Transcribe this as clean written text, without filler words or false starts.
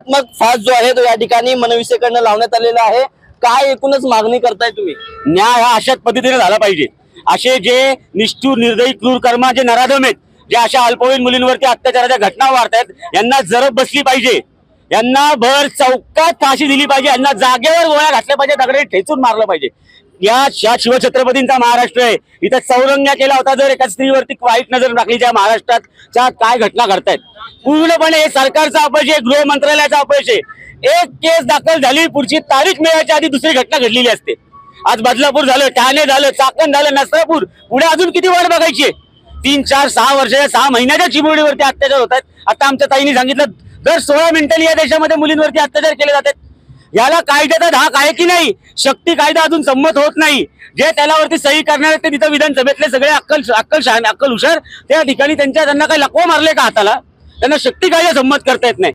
मग फास जो आहे तो या ठिकाणी मनविसेकडनं लावण्यात आलेला आहे। काय एकूणच मागणी करताय तुम्ही? न्याय हा अशाच पद्धतीने झाला पाहिजे। असे जे निष्ठुर निर्दयी क्रूर कर्मा जे नराधम आहेत, जे अशा अल्पवयीन मुलींवरती अत्याचाराच्या घटना वाढतायत, यांना जरब बसली पाहिजे। यांना भर चौकात फाशी दिली पाहिजे। यांना जागेवर गोळ्या घातल्या पाहिजे, दगडे ठेचून मारलं पाहिजे। या शिवछत्रपतींचा महाराष्ट्र आहे। इथं चौरंग्या केला होता। जर एका स्त्रीवरती वाईट नजर टाकली, ज्या महाराष्ट्राच्या काय घटना घडतायत, पूर्णपणे हे सरकारचं अपयश आहे, गृह मंत्रालयाचं अपयश आहे। एक केस दाखल झाली, पुढची तारीख मिळायच्या आधी दुसरी घटना घडलेली असते। आज बदलापूर झालं, ठाणे झालं, चाकण झालं, नसरापूर, पुढे अजून किती वाट बघायची? 3, 4, 6 वर्षाच्या 6 महिन्याच्या चिमुरडीवरती अत्याचार होत आहेत। आता आमच्या ताईंनी सांगितलं, दर 16 मिनिटांनी या देशामध्ये मुलींवरती अत्याचार केले जातात। याला कायद्याचा धाक आहे की नाही? शक्ती कायदा अजून संमत होत नाही। जे त्यालावरती सही करणार ते तिथं विधानसभेतले सगळे अक्कल हुशार, त्या ठिकाणी त्यांना काही लकवा मारले का हाताला? त्यांना शक्ती कायदा संमत करता येत नाही।